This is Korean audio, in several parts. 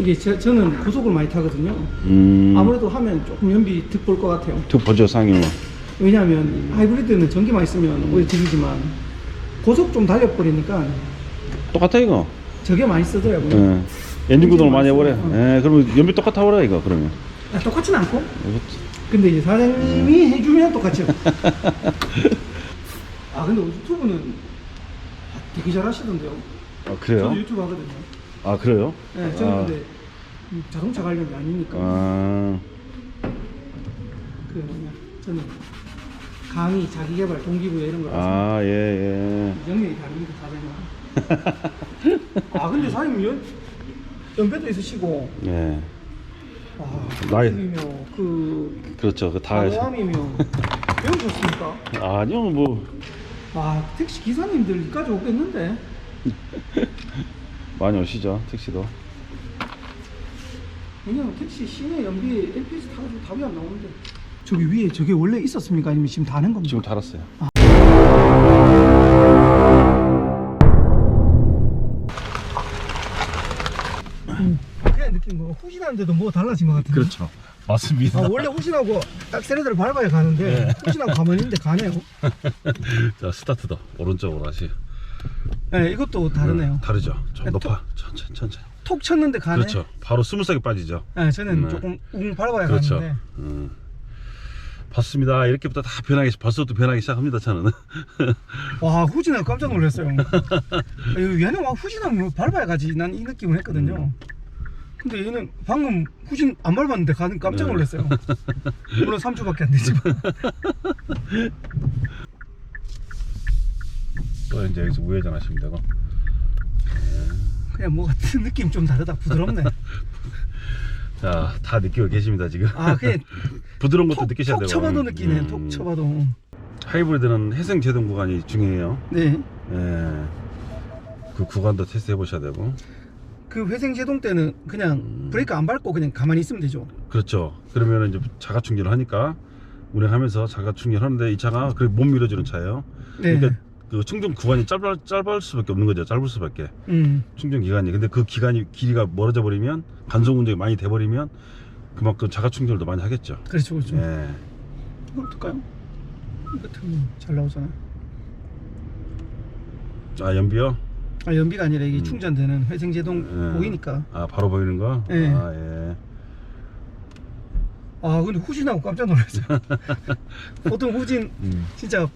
이게 저는 고속을 많이 타거든요. 아무래도 하면 조금 연비 득 볼 것 같아요. 득 보죠, 상이면. 왜냐하면 하이브리드는 전기만 있으면 오히려 득이지만 고속 좀 달려버리니까 똑같아, 이거. 저게 많이 쓰더라고요. 예. 엔진 구동을 많이 해버려. 쓰고. 예, 그러면 연비 똑같아 버려, 이거, 그러면. 아, 똑같진 않고. 근데 이제 사장님이 해주면 똑같죠. 아, 근데 유튜브는 되게 잘 하시던데요. 아, 그래요? 저도 유튜브 하거든요. 아, 그래요? 네, 저는 근데 자동차 관련이 아니니까. 그 뭐냐, 저는 강의, 자기개발, 동기부여 이런 거. 아, 예, 예. 영역이 다릅니다, 사장님. 아, 근데 사장님 연배도 있으시고. 예. 와, 나이- 이며 그렇죠. 그 다. 강남이며 배우셨습니까? 아니요, 뭐. 와, 택시 기사님들까지 오겠는데. 많이 오시죠, 택시도. 왜냐면 택시 시내 연비 LPS 타가지고 답이 안 나오는데. 저기 위에 저게 원래 있었습니까? 아니면 지금 다는 겁니까? 지금 달았어요. 그냥 느낌 뭐 후진하는데도 뭐 달라진 것 같은데. 그렇죠. 맞습니다. 아, 원래 후진하고 악셀레터를 밟아야 가는데 네. 후진하고 가만히 있는데 가네요. 자, 스타트도 오른쪽으로 하시. 네, 이것도 다르네요. 다르죠. 좀 네, 높아. 천천히, 천천히. 톡 쳤는데 가네. 그렇죠. 바로 스무스하게 빠지죠. 네, 저는 네. 조금 웅 밟아야 그렇죠. 가는데. 봤습니다. 이렇게부터 다 변하기, 벌써부터 변하기 시작합니다, 저는. 와, 후진하고 깜짝 놀랐어요. 얘는 와 후진하면 뭐 밟아야 가지. 난 이 느낌을 했거든요. 근데 얘는 방금 후진 안 밟았는데 가는 깜짝 네. 놀랐어요. 물론 3초밖에 안 되지만. 또 이제 여기서 우회전 하시면 되고. 그냥 뭐 같은 느낌 좀 다르다. 부드럽네. 자, 다 느끼고 계십니다, 지금. 아, 그냥 부드러운 것도 느끼셔야 톡 되고. 쳐봐도 느끼네. 톡 쳐봐도. 하이브리드는 회생 제동 구간이 중요해요. 네. 예. 그 구간도 테스트 해보셔야 되고. 그 회생 제동 때는 그냥 브레이크 안 밟고 그냥 가만히 있으면 되죠. 그렇죠. 그러면 이제 자가 충전을 하니까 운행하면서 자가 충전하는데 이 차가 그렇게 못 밀어주는 차예요. 네. 그러니까 그 충전 구간이 짧을 수밖에 없는 거죠. 짧을 수밖에. 충전 기간이. 근데 그 길이가 멀어져 버리면 간속 운전이 많이 돼 버리면 그만큼 자가 충전을 더 많이 하겠죠. 그렇죠, 그렇죠. 예. 이거 어떨까요? 이거 잘 나오잖아요. 아, 연비요? 아, 연비가 아니라 이게 충전되는 회생 제동 예. 보이니까. 아, 바로 보이는 거? 예. 아, 예. 아, 근데 후진하고 깜짝 놀랐어요. 보통 후진 진짜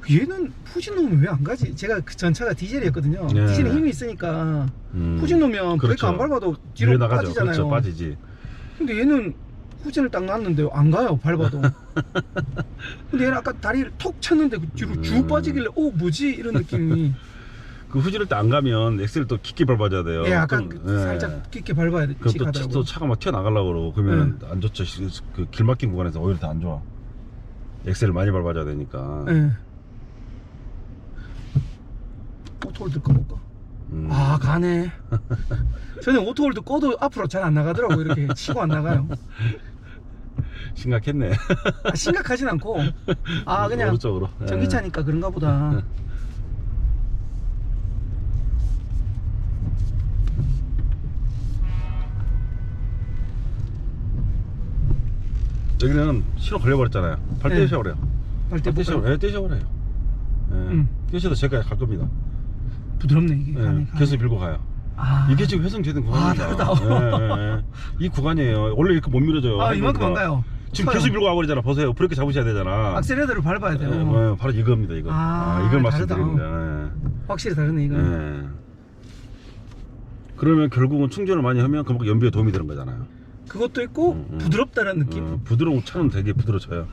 얘는 후진 놓으면 왜 안 가지? 제가 그 전차가 디젤이었거든요. 네. 디젤에 힘이 있으니까 후진 놓으면 브레이크 그렇죠. 안 밟아도 뒤로 밀려나가죠. 빠지잖아요. 그렇죠. 빠지지. 근데 얘는 후진을 딱 놨는데 안 가요, 밟아도. 근데 얘는 아까 다리를 톡 쳤는데 뒤로 쭉 빠지길래 뭐지? 이런 느낌이. 그 후진할 때 안 가면 엑셀을 또 깊게 밟아줘야 돼요. 예, 아까 그럼, 살짝 깊게 밟아야 돼. 그럼 또 하더라고요. 차가 막 튀어나가려고 그러고 그러면 안 좋죠. 그 길 막힌 구간에서 오히려 더 안 좋아. 엑셀을 많이 밟아줘야 되니까. 예. 오토홀드 꺼볼까? 아, 가네. 저는 오토홀드 꺼도 앞으로 잘 안 나가더라고. 이렇게 치고 안 나가요. 심각했네. 아, 심각하진 않고. 아, 그냥 오른쪽으로. 전기차니까 그런가 보다. 여기는 신호 걸려버렸잖아요. 발 네. 떼셔버려요. 발 떼셔, 떼볼까요? 떼셔버려요. 떼셔도 제가 갈 겁니다. 부드럽네 이게. 가네. 계속 밀고 가요. 아, 이게 지금 회생제된 구간입니다. 다르다. 이 구간이에요. 원래 이렇게 못 밀어줘요. 아, 이만큼 안 가요. 지금 커요. 계속 밀고 가버리잖아. 보세요. 브레이크 잡으셔야 되잖아. 악셀레터를 밟아야 돼요. 바로 이겁니다. 이거. 이걸 말씀드립니다. 확실히 다르네 이거. 그러면 결국은 충전을 많이 하면 그만큼 연비에 도움이 되는 거잖아요. 그것도 있고 부드럽다는 느낌. 부드러운 차는 되게 부드러워져요.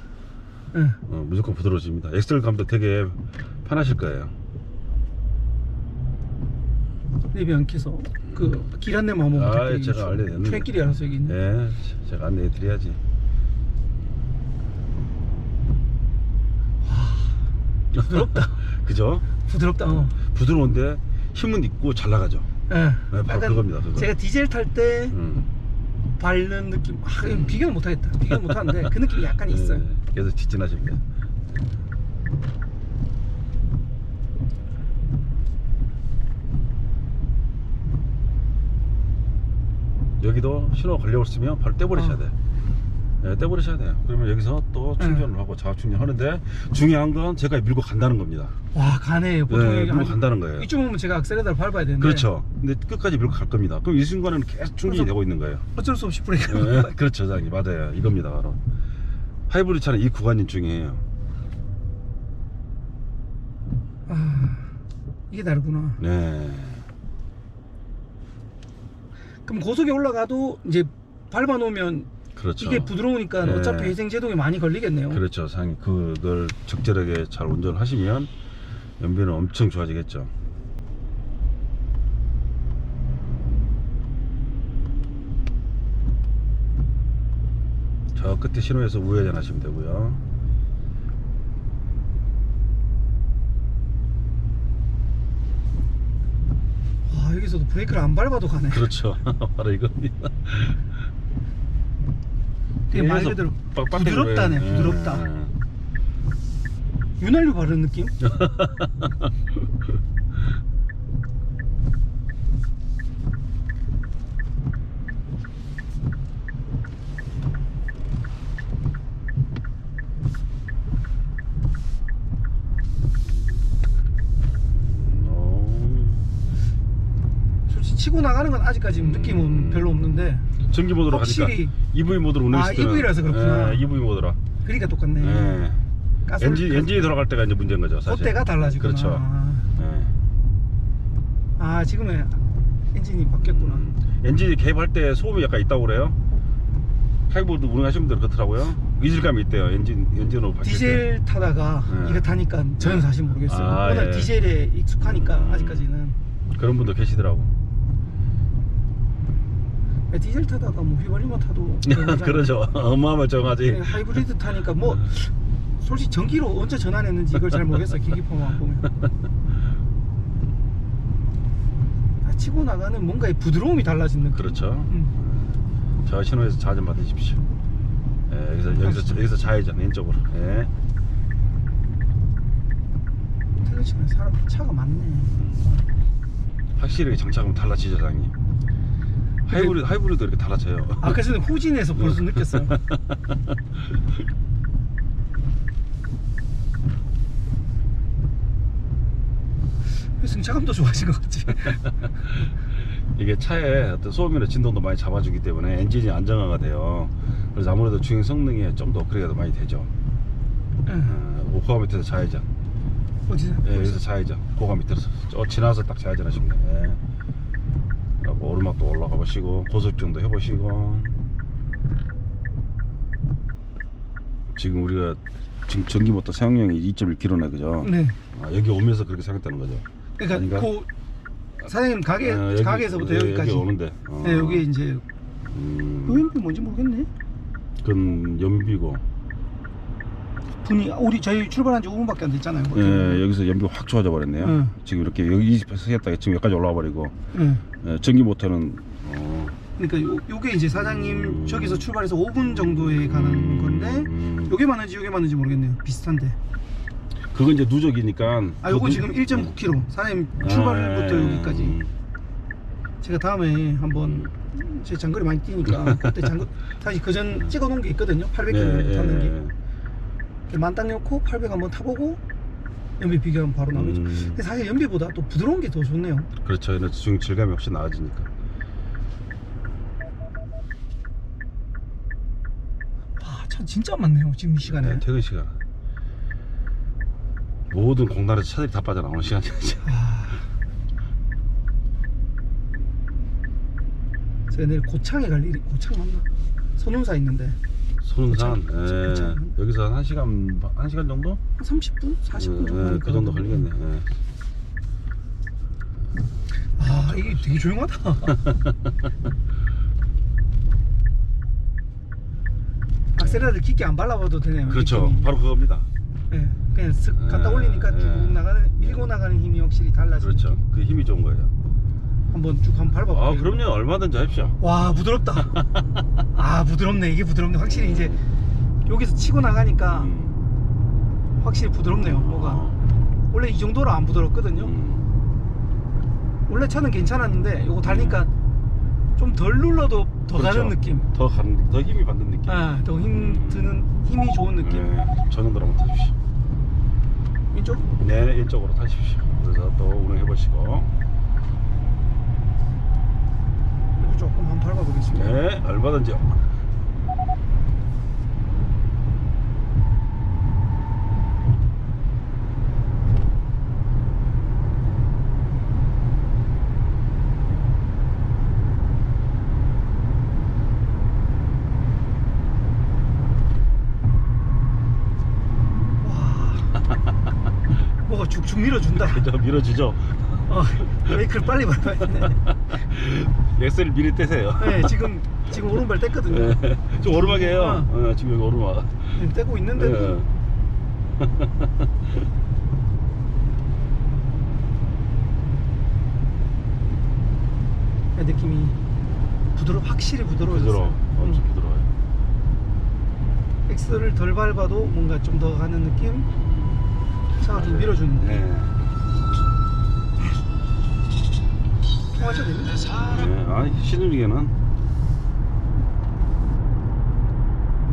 네. 무조건 부드러워집니다. 엑셀 감도 되게 편하실 거예요. 내비 안 켜서 그 길 안내만 한번 부탁드리겠습니다. 제가 알려드렸는데. 트랙길이 알아서 여기 있네. 예, 제가 안내해 드려야지. 부드럽다. 그죠? 부드럽다. 부드러운데 힘은 있고 잘 나가죠. 네. 바로 그겁니다. 그거. 제가 디젤 탈 때 밟는 느낌. 이건 비교는 못하겠다. 비교는 못하는데 그 느낌이 약간 있어요. 그래서 직진하십니다. 여기도 신호가 걸려있으면 바로 떼버리셔야 돼. 네, 떼버리셔야 돼요. 그러면 여기서 또 충전을 하고 자가 충전하는데 중요한 건 제가 밀고 간다는 겁니다. 와 가네. 보통 네, 여기 밀고 간다는 거예요. 이쯤 오면 제가 악셀레터를 밟아야 되는데. 그렇죠. 근데 끝까지 밀고 갈 겁니다. 그럼 이 순간에는 계속 충전이 되고 있는 거예요. 어쩔 수 없이 브레이크. 네, 그렇죠, 장님. 맞아요. 이겁니다, 바로. 하이브리드 차는 이 구간이 중요해요. 아 이게 다르구나. 네. 그럼 고속에 올라가도 이제 밟아 놓으면 그렇죠. 이게 부드러우니까 네. 어차피 회생 제동이 많이 걸리겠네요. 그렇죠. 상이 그걸 적절하게 잘 운전을 하시면 연비는 엄청 좋아지겠죠. 저 끝에 신호에서 우회전 하시면 되고요. 와 여기서도 브레이크를 안 밟아도 가네. 그렇죠. 바로 이겁니다. 그냥 말 계속 그대로 빡빡대로 부드럽다네. 해. 부드럽다. 윤활유 바르는 느낌? 솔직히 치고 나가는 건 아직까지 느낌은 별로 없는데 전기 모드로 확실히 가니까 EV 모드로 운행했을 때는 EV라서 그렇구나. EV 모드라. 그러니까 똑같네. 네. 엔진이 돌아갈 때가 이제 문제인 거죠, 사실. 그때가 달라지구나. 그렇죠. 네. 아 지금의 엔진이 바뀌었구나. 엔진이 개입할 때 소음이 약간 있다고 그래요. 하이브리드 운행하시는 분들 그렇더라고요. 이질감이 있대요. 엔진으로 바뀔 때. 디젤 타다가 네. 이거 타니까 저는 사실 모르겠어요. 아, 워낙 예. 디젤에 익숙하니까 아직까지는. 그런 분도 계시더라고. 디젤 타다가 뭐 휘발유만 타도 그러죠. 어마어마정하지. 네, 하이브리드 타니까 뭐 솔직히 전기로 언제 전환했는지 이걸 잘 모르겠어요. 기기판만 보면. 치고 나가는 뭔가의 부드러움이 달라진 느낌. 그렇죠. 저 신호에서 좌전 받으십시오. 예, 여기서 좌회전 왼쪽으로. 예. 퇴근시간에 사람 차가 많네. 확실히 장착하면 달라지죠, 장님. 하이브리드 이렇게 달라져요. 아까 전에 후진에서 벌써 느꼈어요. 승차감도 좋아진 것 같지. 이게 차에 어떤 소음이나 진동도 많이 잡아주기 때문에 엔진이 안정화가 돼요. 그래서 아무래도 주행 성능에 좀 더 업그레이드가 많이 되죠. 고가 밑에서 좌회전. 어디서? 예, 여기서 좌회전. 고가 밑에서 지나서 딱 좌회전 하시면 돼요. 예. 뭐 오르막도 올라가 보시고 고속정도 해보시고. 지금 우리가 지금 전기 모터 사용량이 2.1kg네, 그죠? 네. 아, 여기 오면서 그렇게 생겼다는 거죠. 그러니까 아닌가? 그 사장님 가게에서부터 여기까지. 여기 오는데. 네, 여기 이제 연비 뭔지 모르겠네. 그건 연비고. 분이 우리 저희 출발한 지 5분밖에 안 됐잖아요. 예, 여기서 연비가 확 좋아져 버렸네요. 응. 지금 이렇게 여기 서겠다가 지금 여기까지 올라와 버리고. 네. 예, 전기 모터는 그러니까 요게 이제 사장님 저기서 출발해서 5분 정도에 가는 건데 요게 맞는지 모르겠네요. 비슷한데. 그건 이제 누적이니까. 아 요거 지금 1.9km. 사장님 출발부터 여기까지. 제가 다음에 한번 제 장거리 많이 뛰니까 그때 사실 그전 찍어놓은 게 있거든요. 800km 타는 게. 만땅 넣고 800 한번 타보고 연비 비교하면 바로 나오죠. 근데 사실 연비보다 또 부드러운 게 더 좋네요. 그렇죠. 주행 질감이 훨씬 나아지니까. 와, 차 진짜 많네요. 지금 이 시간에. 네, 퇴근 시간. 모든 공단에서 차들이 다 빠져나오는 시간이죠. 제가 내일 고창에 갈 일이, 고창 맞나? 선운사 있는데 손운산. 고창. 여기서 한 1시간 정도? 한 30분? 40분 정도. 그 정도 걸리겠네. 아 이게 되게 조용하다. 악셀레를 깊게 안 발라봐도 되네요. 그렇죠. 느낌이. 바로 그겁니다. 네, 그냥 쓱 갖다 올리니까 쭉 밀고 나가는 힘이 확실히 달라지죠. 그렇죠. 그 힘이 좋은 거예요. 한번 쭉 한번 밟아볼게요. 아, 그럼요. 얼마든지 하십시오. 와 부드럽다. 아 부드럽네. 이게 부드럽네. 확실히 이제 여기서 치고 나가니까 확실히 부드럽네요. 뭐가 원래 이 정도로 안 부드럽거든요. 원래 차는 괜찮았는데 요거 달리니까 좀 덜 눌러도 더 그렇죠. 가는 느낌. 더 힘이 받는 느낌. 아, 더 힘이 좋은 느낌. 네, 전원으로 한번 타십시오. 이쪽? 네, 이쪽으로 타십시오. 그래서 또 운행해 보시고. 이거 조금 한번 밟아보겠습니다. 네, 얼마든지요. 뭐가 쭉쭉 밀어준다. 그죠, 밀어주죠. 브레이크를 빨리 밟아야 되네. 엑셀을 미리 떼세요. 네, 지금 오른발 뗐거든요. 네, 좀 오르막이에요. 지금 여기 오르막. 떼고 있는데도 느낌이 확실히 부드러워졌어요. 부드러워, 엄청 부드러워요. 엑셀을 덜 밟아도 뭔가 좀 더 가는 느낌. 차가 좀 밀어주는 느낌. 네. 통하셔도 됩니다. 네, 시누리에는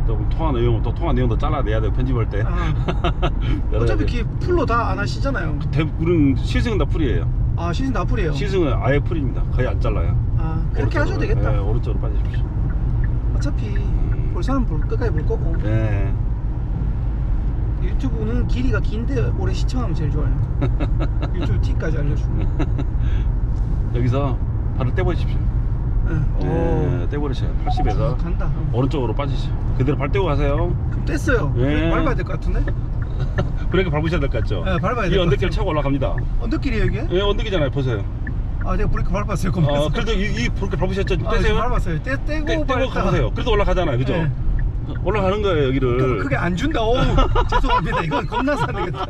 또 통화 내용도 잘라내야 돼요. 편집할 때. 어차피 기 풀로 다 안 하시잖아요. 우리는 시승은 다 풀이에요. 아, 시즌 다 풀이에요. 시승은 아예 풀입니다. 거의 안 잘라요. 아, 그렇게 하셔도 되겠다. 네, 오른쪽으로 빠지십시오. 어차피 볼 사람 끝까지 볼 거고. 네. 유튜브는 길이가 긴데 오래 시청하면 제일 좋아요. 유튜브 팁까지 알려주고. 여기서 발을 떼버리십시오. 네, 떼버리세요. 80에서 간다. 오른쪽으로 빠지시죠. 그대로 발 떼고 가세요. 그럼 뗐어요. 네. 밟아야 될 것 같은데? 브레이크 밟으셔야 될 것 같죠? 네, 밟아야 이 될 것 언덕길 같아요. 차고 올라갑니다. 언덕길이에요 이게? 예, 언덕이잖아요. 보세요. 아, 내가 브레이크 밟았어요. 그러면서. 그래도 이 브레이크 밟으셨죠? 아, 떼세요. 밟았어요. 떼고 떼고 가보세요. 그래도 올라가잖아요. 그죠? 네. 올라가는 거예요, 여기를. 그게 안 준다. 어우, 죄송합니다. 이건 겁나서 안 되겠다.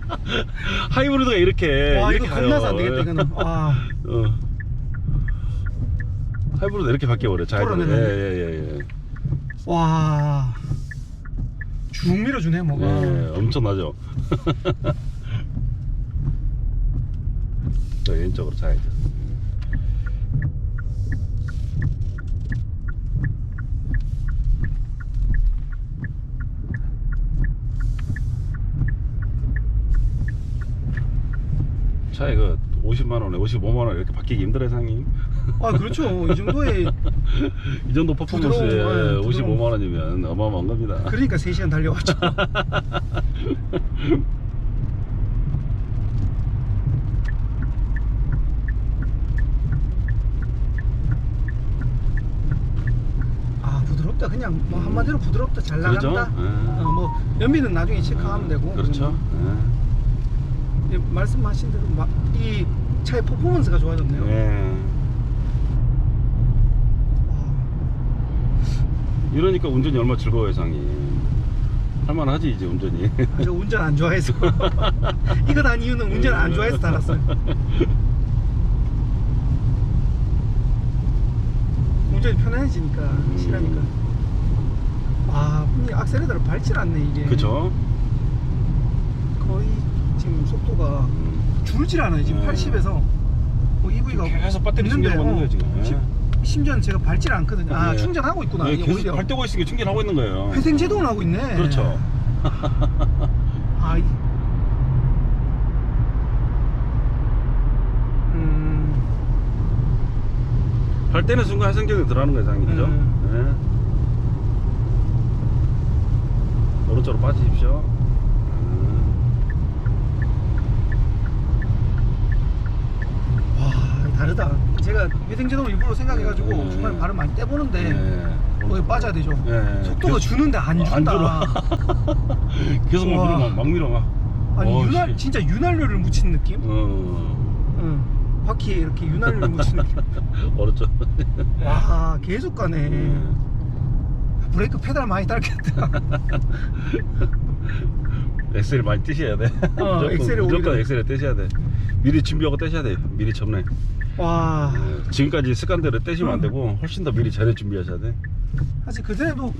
하이브리드가 이렇게. 와, 이렇게 이거 겁나서 안 가요. 되겠다. 이거는. 와. 하이브리드 이렇게 바뀌어버려. 그러면은. 예. 와. 쭉 밀어주네, 뭐가. 예, 엄청나죠? 저 왼쪽으로 자야죠. 차에 50만원에 55만원 이렇게 바뀌기 힘들어요, 상님. 아, 그렇죠. 이 정도의. 이 정도 퍼포먼스에 부드러운, 네, 55만원이면 어마어마한 겁니다. 그러니까 3시간 달려왔죠. 아, 부드럽다. 그냥 뭐 한마디로 부드럽다. 잘 그렇죠? 나간다. 예. 뭐 연비는 나중에 체크하면 되고. 그렇죠. 예, 말씀하신 대로 이 차의 퍼포먼스가 좋아졌네요. 예. 와, 이러니까 운전이 얼마나 즐거워요, 상님. 할만하지, 이제 운전이. 저 운전 안 좋아해서. 이거 단 이유는 운전 안 좋아해서 달았어요. 운전이 편해지니까, 싫으니까. 와, 이 악셀레터를 밟질 않네, 이게. 그쵸? 거의 지금 속도가 줄질 않아요. 지금 80에서. 뭐 EV가 계속 배터리 충전을 받는 거예요, 지금. 심지어 제가 밟질 않거든요. 아, 네. 충전하고 있구나. 네, 이게 계속 오히려 발 떼고 있으니까 충전하고 있는 거예요. 회생 제동을 하고 있네. 그렇죠. 아, 발 떼는 순간 회생제동이 들어가는 거예요, 상님. 그죠? 네. 오른쪽으로 빠지십시오. 와, 다르다. 제가 회생제동 일부러 생각해가지고 네. 중간에 발을 많이 떼보는데 네. 거기 빠져야 되죠. 네. 속도가 주는데 안 준다. 계속 막 밀어, 막 밀어, 막. 아니, 진짜 윤활유를 묻힌 느낌? 응. 바퀴에 이렇게 윤활유를 묻힌 느낌. 어렵죠. 와, 계속 가네. 브레이크 페달 많이 딸겠다. 엑셀을 많이 떼셔야 돼. 무조건 엑셀을 떼셔야 돼. 미리 준비하고 떼셔야 돼요. 미리 전에. 와. 지금까지 습관대로 떼시면 안 되고 훨씬 더 미리 전에 준비하셔야 돼. 사실 그전에도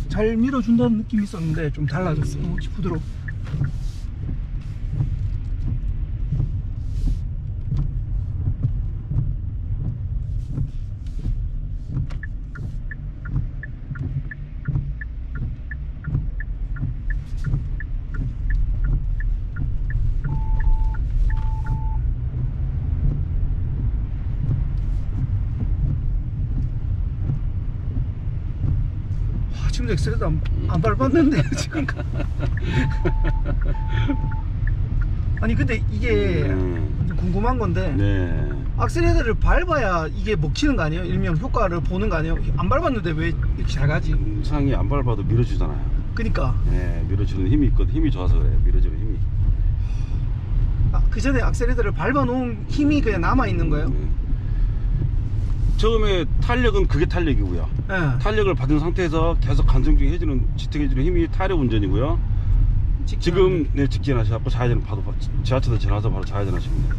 잘 밀어준다는 느낌이 있었는데 좀 달라졌어. 혹시 부드러워. 지금도 엑셀레이터 안 밟았는데 지금. 아니 근데 이게 궁금한 건데 네. 악셀레이터를 밟아야 이게 먹히는 거 아니에요? 일명 효과를 보는 거 아니에요? 안 밟았는데 왜 이렇게 잘 가지? 상이 안 밟아도 밀어주잖아요. 그니까 네, 밀어주는 힘이 있거든. 힘이 좋아서 그래요. 밀어주는 힘이. 그 전에 악셀레이터를 밟아 놓은 힘이 그냥 남아 있는 거예요? 네. 처음에 탄력은 그게 탄력이고요. 네. 탄력을 받은 상태에서 계속 간정중 해주는 지탱해주는 힘이 타력 운전이고요. 지금 네, 직진하셔서 좌회전 바로 지하철도 지나서 바로 좌회전 하시면 돼요.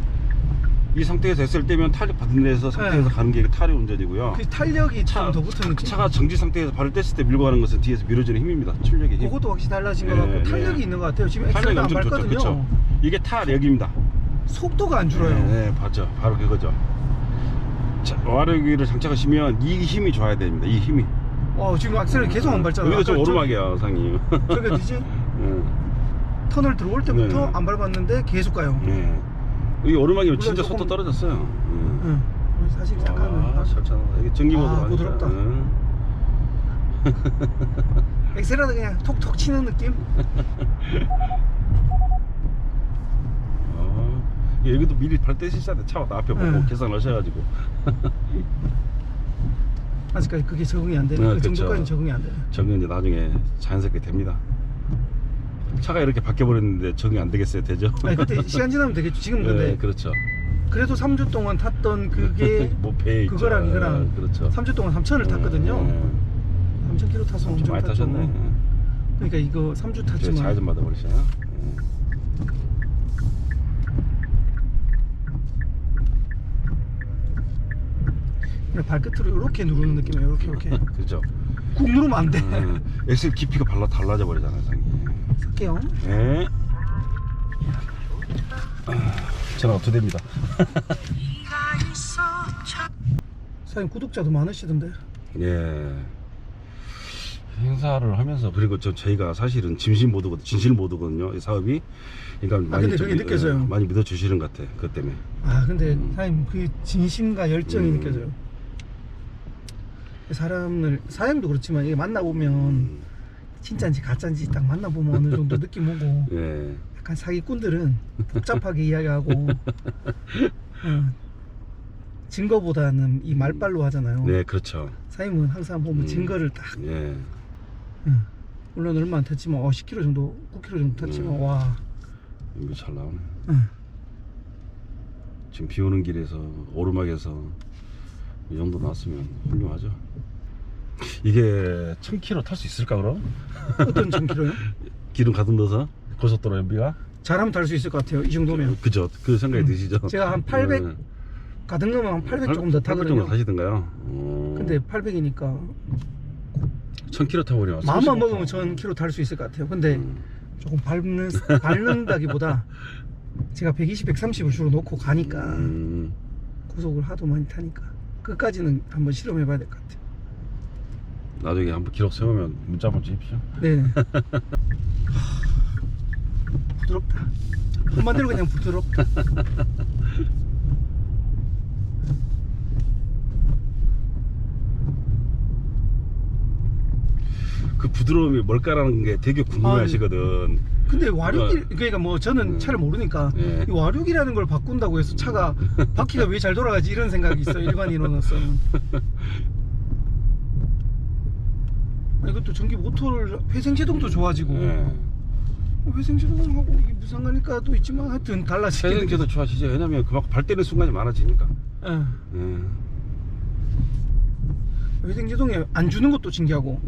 이 상태에서 엑셀 떼면 탄력 받은 데서 상태에서 네. 가는 게 타력 운전이고요. 그 탄력이 좀 더 붙은 느낌? 차가 정지 상태에서 발을 뗐을 때 밀고 가는 것은 뒤에서 밀어주는 힘입니다. 출력의 힘. 그것도 확실히 달라진 것 네, 같고 네. 탄력이 있는 것 같아요. 지금 탄력이 엑셀도 안 엄청 좋죠. 밟거든요. 그렇죠. 이게 타력입니다. 속도가 안 줄어요. 네, 맞죠. 바로 그거죠. 자, 와르기를 장착하시면 이 힘이 좋아야 됩니다. 이 힘이. 지금 악셀을 계속 안 밟잖아요. 여기도 좀 아까 오르막이야, 상이. 저게 어디지? 네. 터널 들어올 때부터 네. 안 밟았는데 계속 가요. 네. 여기 오르막이면 물론 진짜 조금- 속도 떨어졌어요. 응. 사실 잠깐만. 잘 이게 전기모드가 부드럽다. 엑셀라도 그냥 톡톡 치는 느낌? 여기도 미리 발 떼시셔야 돼. 차 앞에 보고 네. 계산을 하셔가지고. 아직까지 그게 적응이 안 되는 네, 그 그쵸. 정도까지는 적응이 안 돼요. 적응이 이제 나중에 자연스럽게 됩니다. 차가 이렇게 바뀌어버렸는데 적응이 안 되겠어요? 되죠? 아니 그때 시간 지나면 되겠죠. 지금 근데 네, 그렇죠. 그래도 3주 동안 탔던 그게 뭐 배에 있죠. 그거랑 이거랑 그렇죠. 3주 동안 3,000을 탔거든요. 3,000km 타서 좀 엄청 많이 탔죠. 타셨네. 그러니까 이거 3주 제 탔지만 좌회전 받아버리시나요? 그냥 발끝으로 이렇게 누르는 느낌이에요. 이렇게 그죠. 꾹 누르면 안 돼. 엑셀 깊이가 달라져 버리잖아요, 상이. 할게요. 네. 전화가 2대입니다. 사장님 구독자도 많으시던데. 예. 행사를 하면서 그리고 저희가 사실은 진실 모드거든요. 이 사업이. 그러니까 많이 근데 그게 느껴져요. 많이 믿어주시는 것 같아. 그것 때문에. 근데 사장님 그 진심과 열정이 느껴져요. 사장님도 그렇지만 이게 만나보면 진짜인지 가짜인지 딱 만나보면 어느 정도 느낌 오고 예. 약간 사기꾼들은 복잡하게 이야기하고 증거보다는 이 말빨로 하잖아요. 네, 그렇죠. 사장님은 항상 보면 증거를 딱 예. 물론 얼마 안 탔지만 10km 정도 9km 정도 탔지만 와 이거 잘 나오네. 지금 비 오는 길에서 오르막에서 이 정도 나왔으면 훌륭하죠. 이게 1000km 탈 수 있을까 그럼? 어떤 1000km요? 기름 가득 넣어서 고속도로 연비가? 잘하면 탈 수 있을 것 같아요. 이 정도면. 그죠. 그 생각이 드시죠? 제가 한 800 가득 넣으면 한 800 조금 더 800 정도 타거든요. 타시던가요? 근데 800이니까 1000km 타버리면 마음만 먹으면 1000km 탈 수 있을 것 같아요. 근데 조금 밟는다기보다 제가 120, 130을 주로 놓고 가니까 고속을 하도 많이 타니까 끝까지는 한번 실험해 봐야 될 것 같아요. 나중에 한번 기록 세우면 문자 한번 주십시오. 네. 부드럽다. 한마디로 그냥 부드럽다. 그 부드러움이 뭘까라는 게 되게 궁금해하시거든. 근데 와류기 그러니까 뭐 저는 차를 모르니까 네. 이 와류기라는 걸 바꾼다고 해서 차가 바퀴가 왜 잘 돌아가지 이런 생각이 있어요. 일반인으로서는. 이것도 전기 모터를 회생제동도 좋아지고 네. 회생제동하고 이게 무슨 상관일까도 있지만 하여튼 달라지게. 회생제도 좋아지죠. 왜냐면 그만큼 발 떼는 순간이 많아지니까. 예. 예. 회생제동에 안 주는 것도 신기하고.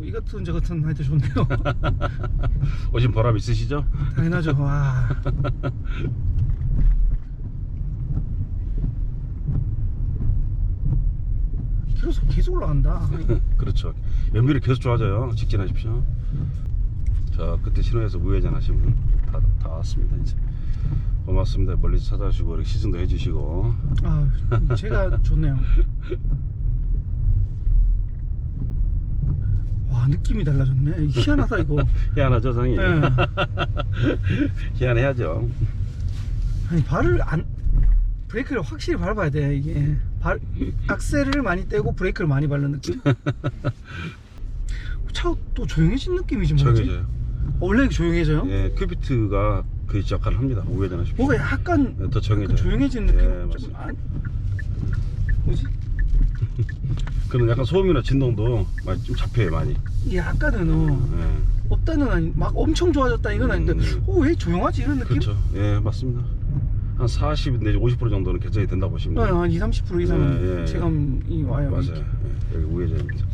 이 같은 저 같은 하여튼 좋네요. 오신 보람 있으시죠? 당연하죠. 와. 계속 올라간다. 그렇죠. 연비를 계속 좋아져요. 직진하십시오. 자, 그때 신호에서 우회전 하시면 다 왔습니다. 이제 고맙습니다. 멀리서 찾아주시고 이렇게 시승도 해주시고. 제가 좋네요. 와, 느낌이 달라졌네. 희한하다 이거. 희한하죠, 상이? 네. 희한해야죠. 아니 브레이크를 확실히 밟아야 돼. 이게 악셀을 많이 떼고 브레이크를 많이 밟는 느낌. 차가 또 조용해진 느낌이지 뭐지? 정해져요. 원래 조용해져요? 예, 큐비트가 그 역할을 합니다. 오해하지 마십시오. 뭐가 약간 더 정해져요. 조용해진 느낌? 예, 맞습니다. 뭐지? 그런 약간 소음이나 진동도 많이 좀 잡혀요, 많이. 이게 약간은 예. 없다는 아니 막 엄청 좋아졌다 이건 아닌데 왜 조용하지 이런 느낌? 그렇죠. 예, 맞습니다. 한 40 내지 50% 정도는 개선이 된다고 보시면 돼요. 한 20, 30% 이상은 예, 예, 예. 체감이 와요. 맞아요. 이렇게. 예, 여기 우회전입니다.